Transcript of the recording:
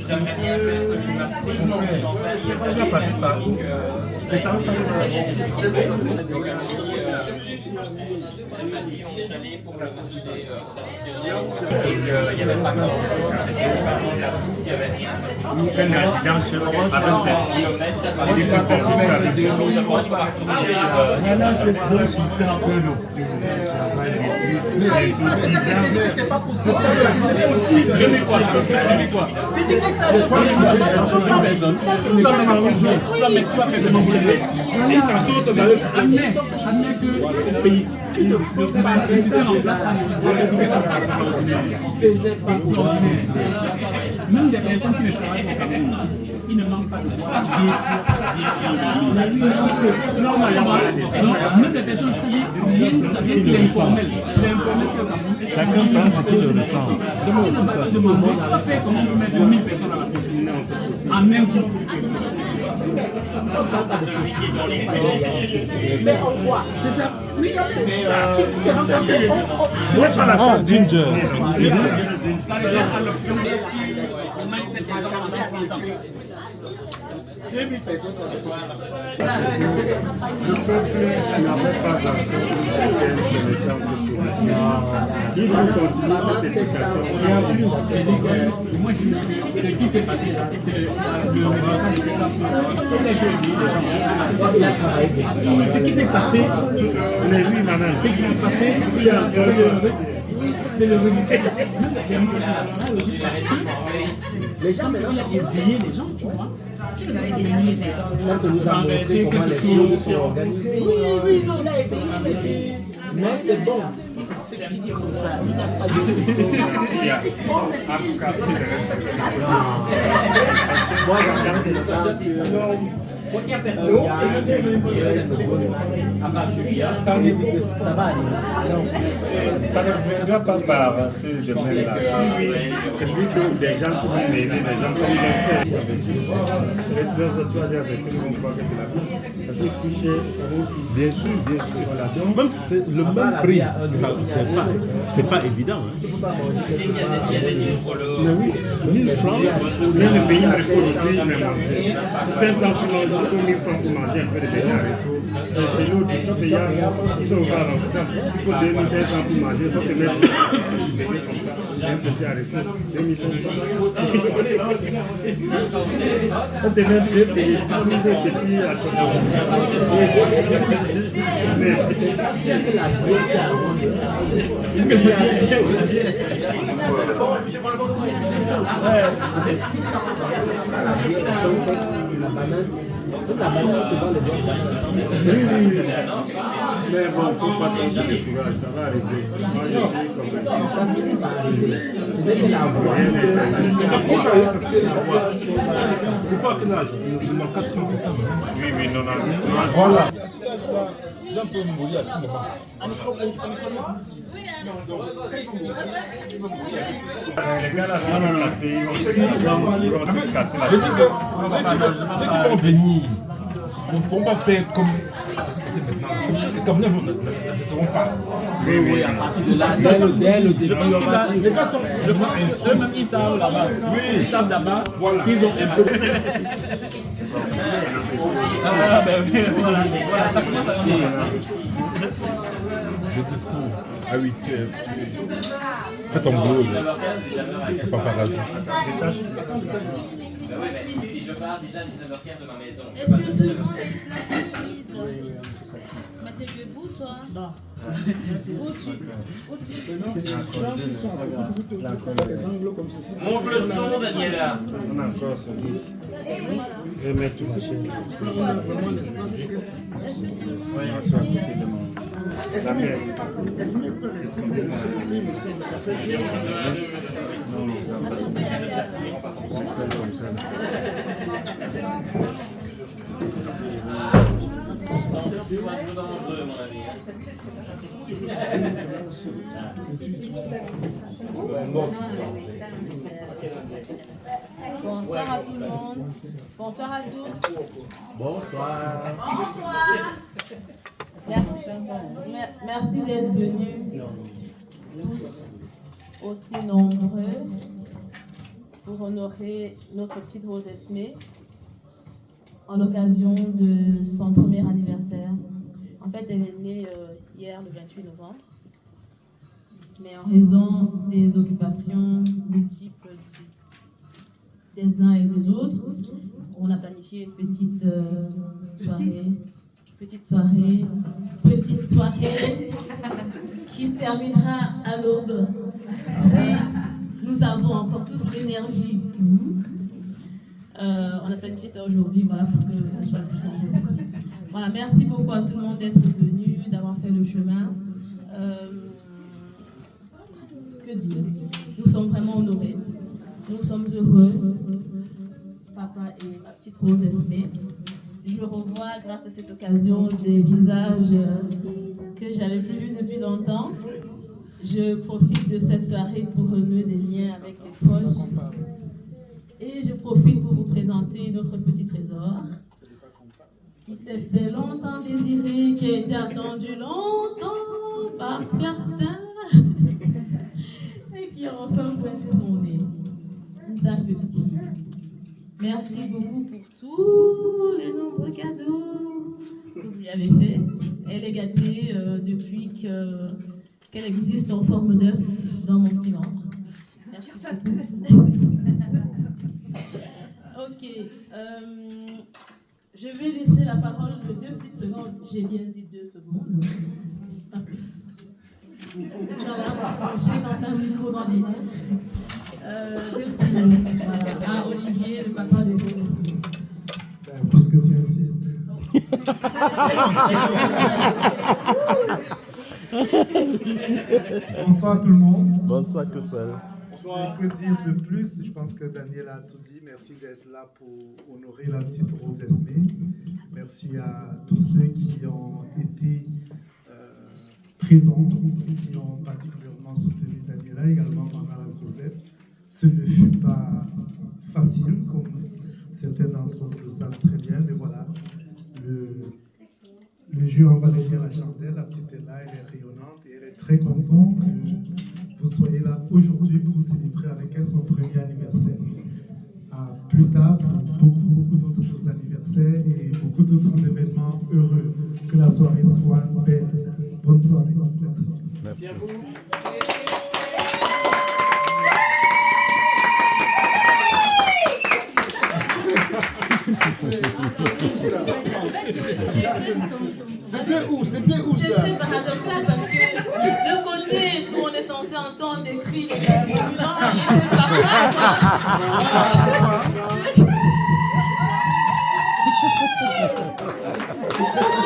J'aimerais bien faire celui de Maastricht, Tu vas passer par où? Mais ça va pas elle m'a dit on est allé pour le marché traditionnel et il n'y avait pas grand-chose, c'était vraiment de la bouffe, il n'y avait rien. Nous prenons un garde chez Laurent à recette. Il n'est pas compliqué avec des mots. Je crois que tu vas retourner Voilà, c'est donc sur ça que le c'est pas possible. C'est possible. Je vais quoi? Tu vas faire de manger. Et ça saute dans le admets que le pays le système en place c'est extraordinaire. Même des personnes qui ne travaillent pas au Cameroun, ils ne manquent pas de boire. Même des personnes qui viennent de l'informel. L'informel que le Cameroun. Chacun pense ce qu'il ressent. Demande aussi ça. On va faire comment on peut mettre 1000 personnes à la cuisine en un coup. Mais pourquoi? C'est ça. Oui, c'est pas la Ginger. Ça revient à l'option de si on met cette gens en 2000 personnes sur le toit. Le peuple n'a pas encore une certaine connaissance politique. Il faut continuer cette éducation. Et en plus, moi, ce qui s'est passé, c'est le résultat de cette action. Ce qui s'est passé, ce qui s'est passé, c'est le résultat de cette parce que les gens maintenant ils ont éveillé les gens, tu vois. Tu l'as éveillé quand on nous a montré comment les choses sont organisées. Oui, non, il a éveillé. Mais c'est bon. C'est fini comme ça. Il n'y a pas de. Moi, j'entends c'est le temps que. Ça ne viendra pas par ce domaine-là. C'est plutôt des gens qui vont m'aider, des gens qui vont faire. Les deux autres dire que nous vont croire que c'est la vie. Parce que coucher, Bien sûr, bien sûr. Voilà. Donc, même si c'est le même prix, c'est pas évident. Hein. mais oui, 1000 francs, même le pays avec aujourd'hui, 500 tu manges, il faut 1000 francs pour manger un peu de végétarien. Chez nous, tu peux payer, ils sont ouverts dans ça. Il faut 2500 pour manger, donc tu mets comme ça. Un petit haricot, 2500. On te met deux petits à chocolat. Mais la banane, toute la banane devant le doigt. Oui. Mais bon, il ne faut pas penser le courage, ça va arriver. Moi, je suis comme ça finit par arriver. Ce n'est que la voix. Pourquoi quel âge? Il manque 80%. Oui, mais non. Voilà. Jean peut mourir à tout moment. Les gars là, ils vont se casser la Ceux qui vont venir ne pourront pas faire comme ça s'est passé maintenant. Comme nous n'accepterons pas. Oui, à partir de là, dès le début. Les gars sont. eux-mêmes, ils savent là-bas. Oui. Ils savent là-bas Voilà. qu'ils ont un peu. Ah, ben oui, voilà, ça commence à venir. Le discours. Ah oui, fais ton boulot, le paparazzi. Si je pars déjà à 19h15 de ma maison. Est-ce que tout le monde est assise? Mais t'es debout, toi? Non. Montre le son, Daniela. On a encore ce livre. Je vais mettre tout ça chez nous. Soyez à côté de mon. La mère. Est-ce que vous pouvez sauter le sein? Ça fait bien. Non, ça va. C'est comme ça. Dangereux, mon ami. Bonsoir à tout le monde. Bonsoir à tous. Bonsoir. Merci d'être venus tous aussi nombreux. pour honorer notre petite Rose Esmé en occasion de son premier anniversaire. En fait, elle est née hier, le 28 novembre. Mais en raison des occupations multiples des uns et des autres, on a planifié une petite soirée qui se terminera à l'aube si nous avons encore tous l'énergie. On a planifié ça aujourd'hui, voilà, pour que ça soit le plus simple possible. Voilà, merci beaucoup à tout le monde d'être venu, d'avoir fait le chemin. Que dire? Nous sommes vraiment honorés. Nous sommes heureux, papa et ma petite Rose Esmé. Je revois, grâce à cette occasion, des visages que j'avais plus vus depuis longtemps. Je profite de cette soirée pour renouer des liens avec les proches. Et je profite pour vous présenter notre petit trésor qui s'est fait longtemps désirer, qui a été attendu longtemps par certains et qui a enfin pointé son nez. Une sage petite fille. Merci beaucoup pour tous les nombreux cadeaux que vous lui avez faits. Elle est gâtée depuis qu'elle existe en forme d'œuf dans mon petit ventre. Merci beaucoup. Ok. Je vais laisser la parole de 2 petites secondes. J'ai bien dit 2 secondes. Pas plus. Est-ce que tu as l'air d'approcher quand tu as un micro dans les mains? 2 petits mots. Voilà. À Olivier, le papa de Rose Esmé. Puisque tu insistes. Bonsoir tout le monde. Bonsoir tout seul. Que dire de plus? Je pense que Daniel a tout dit. Merci d'être là pour honorer la petite Rose Esmé. Merci à tous ceux qui ont été présents, qui ont particulièrement soutenu Daniela également pendant la grossesse. Ce ne fut pas facile, comme certains d'entre vous le savent très bien, mais voilà, le jeu en valait bien la chandelle. La petite est là, elle est rayonnante et elle est très contente que vous soyez là aujourd'hui pour célébrer avec elle son premier anniversaire. À plus tard pour beaucoup d'autres anniversaires et beaucoup d'autres événements heureux. Que la soirée soit belle. Bonne soirée. Merci. Merci à vous. C'était où C'est ça? très paradoxal parce que le côté où on est censé entendre des cris ambulants, c'est pas ça, quoi.